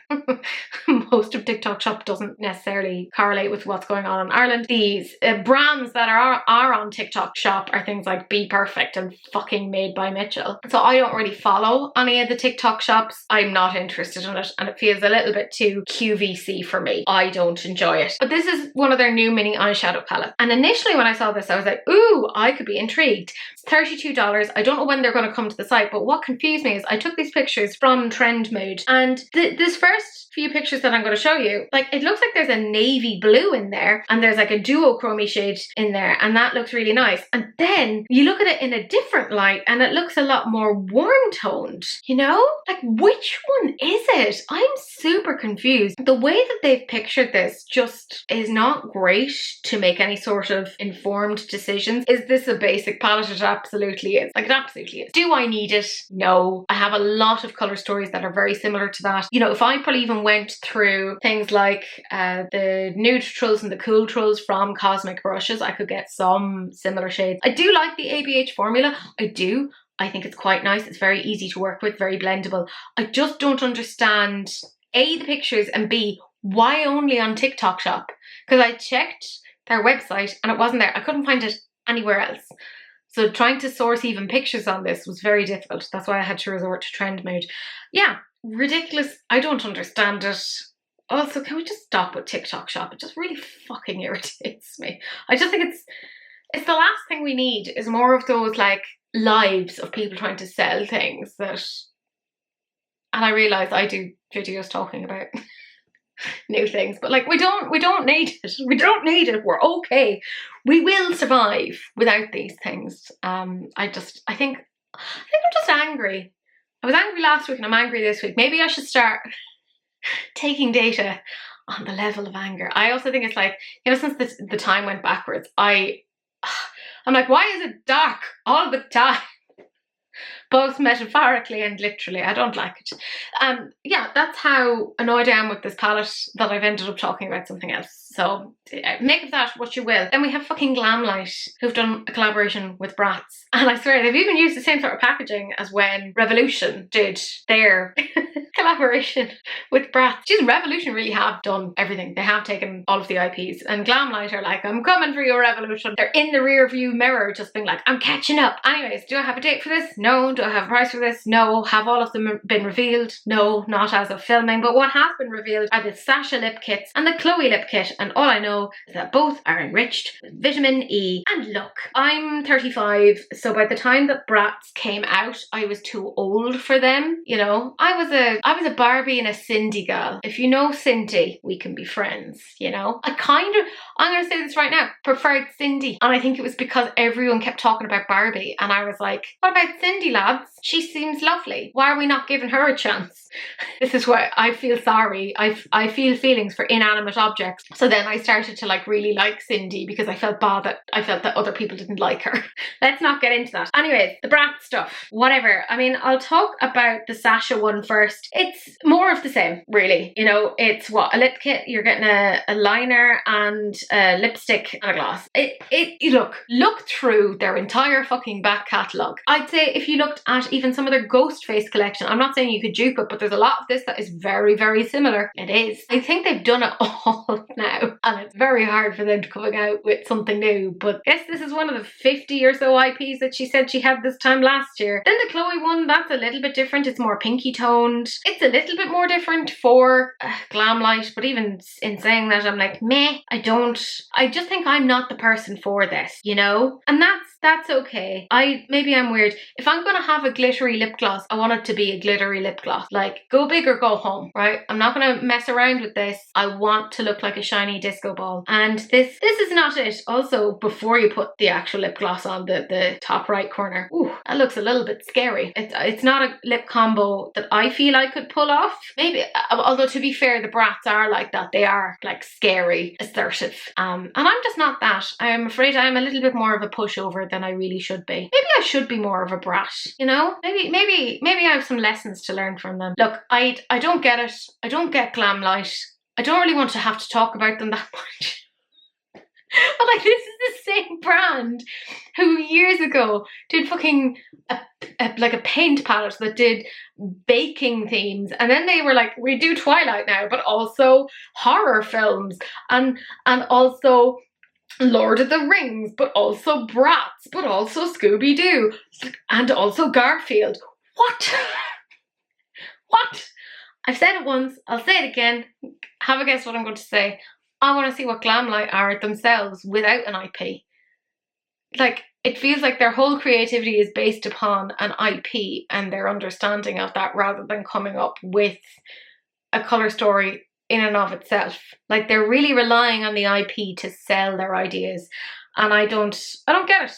most of TikTok Shop doesn't necessarily correlate with what's going on in Ireland. These brands that are on TikTok Shop are things like Be Perfect and fucking Made by Mitchell. So I don't really follow any of the TikTok shops. I'm not interested in it and it feels a little bit too QVC for me. I don't enjoy it. But this is one of their new mini eyeshadow palettes. And initially when I saw this, I was like, ooh, I could be intrigued. It's $32. I don't know when they're going to come to the site, but what confused me is I took these pictures from Trend Mood, and this first few pictures that I'm going to show you, like, it looks like there's a navy blue in there and there's like a duochrome shade in there, and that looks really nice. And then you look at it in a different light and it looks a lot more warm toned, you know? Like, which one is it? I'm super confused. The way that they've pictured this just is not great to make any sort of informed decisions. Is this a basic palette? It absolutely is. Like, it absolutely is. Do I need it? No. I have a lot of colour stories that are very similar to that. You know, if I probably even went through things like the nude trulls and the cool trulls from Cosmic Brushes, I could get some similar shades. I do like the ABH formula. I do. I think it's quite nice. It's very easy to work with, very blendable. I just don't understand A, the pictures, and B, why only on TikTok Shop? Because I checked their website and it wasn't there. I couldn't find it anywhere else. So trying to source even pictures on this was very difficult. That's why I had to resort to Trend Mood. Yeah, ridiculous. I don't understand it. Also, can we just stop with TikTok Shop? It just really fucking irritates me. I just think it's the last thing we need is more of those like lives of people trying to sell things that, and I realise I do videos talking about new things, but like we don't need it. We don't need it. We're okay. We will survive without these things. I think I'm just angry. I was angry last week and I'm angry this week. Maybe I should start taking data on the level of anger. I also think it's like, you know, since the time went backwards, I'm like, why is it dark all the time? Both metaphorically and literally. I don't like it. Yeah, that's how annoyed I am with this palette that I've ended up talking about something else. So make of that what you will. Then we have fucking Glamlite, who've done a collaboration with Bratz. And I swear, they've even used the same sort of packaging as when Revolution did their collaboration with Bratz. Jeez, Revolution really have done everything. They have taken all of the IPs. And Glamlite are like, I'm coming for your Revolution. They're in the rear view mirror just being like, I'm catching up. Anyways, do I have a date for this? No. Do I have a price for this? No. Have all of them been revealed? No, not as of filming. But what has been revealed are the Sasha lip kits and the Chloe lip kit. And all I know is that both are enriched with vitamin E. And look, I'm 35, so by the time that Bratz came out, I was too old for them. You know, I was a Barbie and a Cindy girl. If you know Cindy, we can be friends, you know? I'm gonna say this right now, preferred Cindy. And I think it was because everyone kept talking about Barbie and I was like, what about Cindy, lads? She seems lovely. Why are we not giving her a chance? This is where I feel sorry. I feel feelings for inanimate objects. So then I started to like really like Cindy because I felt bad that other people didn't like her. Let's not get into that. Anyways, the Bratz stuff, whatever. I mean, I'll talk about the Sasha one first. It's more of the same, really. You know, it's what, a lip kit, you're getting a liner and a lipstick and a gloss. Look through their entire fucking back catalogue. I'd say if you looked at even some of their Ghost Face collection, I'm not saying you could dupe it, but there's a lot of this that is very, very similar. It is. I think they've done it all now. and it's very hard for them to come out with something new. But I guess this is one of the 50 or so IPs that she said she had this time last year. Then the Chloe one, that's a little bit different. It's more pinky toned. It's a little bit more different for Glamlite, but even in saying that, I'm like, meh, I just think I'm not the person for this, you know? And that's okay. Maybe I'm weird. If I'm gonna have a glittery lip gloss, I want it to be a glittery lip gloss. Like, go big or go home, right? I'm not gonna mess around with this. I want to look like a shiny disco ball. And this is not it. Also, before you put the actual lip gloss on the top right corner, ooh, that looks a little bit scary. It's not a lip combo that I feel I could pull off. Maybe, although to be fair, the Bratz are like that. They are like scary, assertive. And I'm just not that. I'm afraid I'm a little bit more of a pushover than I really should be. Maybe I should be more of a brat, you know? Maybe I have some lessons to learn from them. Look, I don't get it. I don't get Glamlite. I don't really want to have to talk about them that much. I'm like, this is the same brand who years ago did fucking like a paint palette that did baking themes, and then they were like, we do Twilight now, but also horror films, and also Lord of the Rings, but also Bratz, but also Scooby-Doo, and also Garfield. What? What? I've said it once, I'll say it again. Have a guess what I'm going to say. I want to see what Glamlite are themselves without an IP. Like, it feels like their whole creativity is based upon an IP and their understanding of that, rather than coming up with a colour story in and of itself. Like, they're really relying on the IP to sell their ideas, and I don't get it.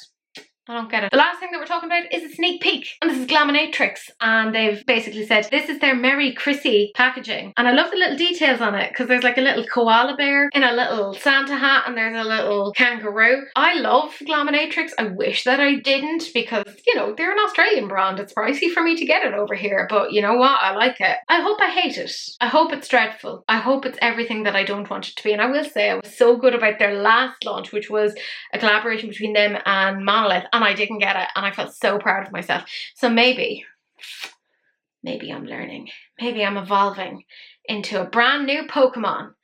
I don't get it. The last thing that we're talking about is a sneak peek, and this is Glaminatrix, and they've basically said this is their Merry Chrissy packaging, and I love the little details on it because there's like a little koala bear in a little Santa hat, and there's a little kangaroo. I love Glaminatrix. I wish that I didn't, because, you know, they're an Australian brand. It's pricey for me to get it over here, but you know what? I like it. I hope I hate it. I hope it's dreadful. I hope it's everything that I don't want it to be. And I will say I was so good about their last launch, which was a collaboration between them and Monolith, and I didn't get it, and I felt so proud of myself. So maybe I'm learning. Maybe I'm evolving into a brand new Pokemon.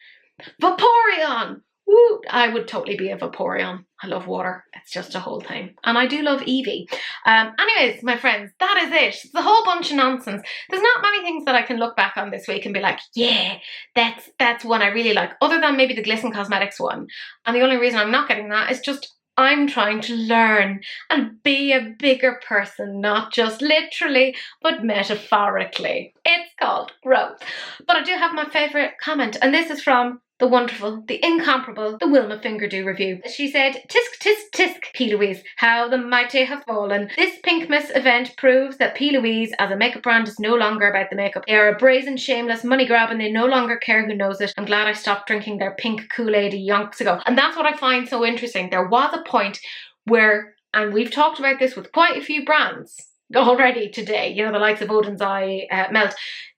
Vaporeon! Woo! I would totally be a Vaporeon. I love water. It's just a whole thing. And I do love Eevee. Anyways, my friends, that is it. It's a whole bunch of nonsense. There's not many things that I can look back on this week and be like, yeah, that's one I really like, other than maybe the Glisten Cosmetics one. And the only reason I'm not getting that is just I'm trying to learn and be a bigger person, not just literally, but metaphorically. It's called growth. But I do have my favourite comment, and this is from the wonderful, the incomparable, the Wilma Fingerdo review. She said, tisk tisk tisk, P. Louise, how the mighty have fallen. This Pinkmas event proves that P. Louise as a makeup brand is no longer about the makeup. They are a brazen, shameless money grab, and they no longer care who knows it. I'm glad I stopped drinking their pink Kool-Aid yonks ago. And that's what I find so interesting. There was a point where, and we've talked about this with quite a few brands already today, you know, the likes of Oden's Eye, Melt.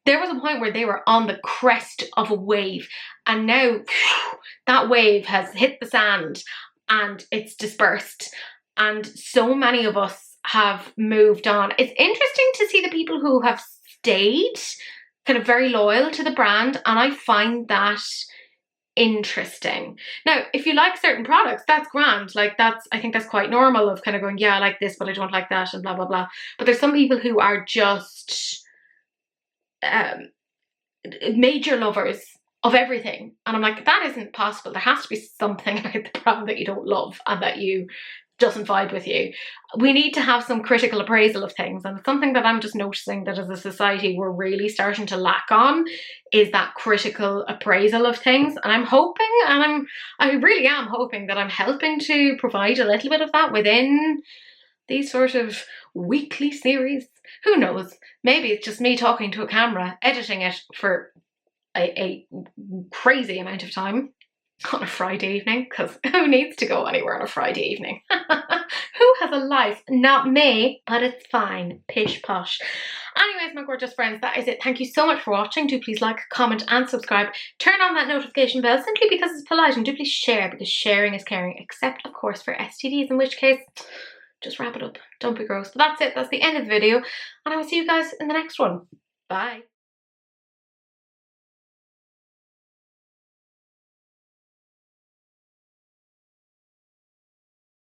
There was a point where they were on the crest of a wave, and now that wave has hit the sand and it's dispersed, and so many of us have moved on. It's interesting to see the people who have stayed kind of very loyal to the brand, and I find that interesting. Now, if you like certain products, that's grand. Like, I think that's quite normal, of kind of going, yeah, I like this, but I don't like that, and blah, blah, blah. But there's some people who are just major lovers of everything, and I'm like, that isn't possible. There has to be something about the brand that you don't love and that you doesn't vibe with you. We need to have some critical appraisal of things, and it's something that I'm just noticing that as a society we're really starting to lack on, is that critical appraisal of things. And I'm hoping, and I really am hoping that I'm helping to provide a little bit of that within these sort of weekly series. Who knows? Maybe it's just me talking to a camera, editing it for a crazy amount of time on a Friday evening, because who needs to go anywhere on a Friday evening? Who has a life? Not me, but it's fine. Pish posh. Anyways, my gorgeous friends, that is it. Thank you so much for watching. Do please like, comment and subscribe. Turn on that notification bell simply because it's polite, and do please share because sharing is caring, except of course for STDs, in which case just wrap it up. Don't be gross. But that's it. That's the end of the video, and I will see you guys in the next one. Bye.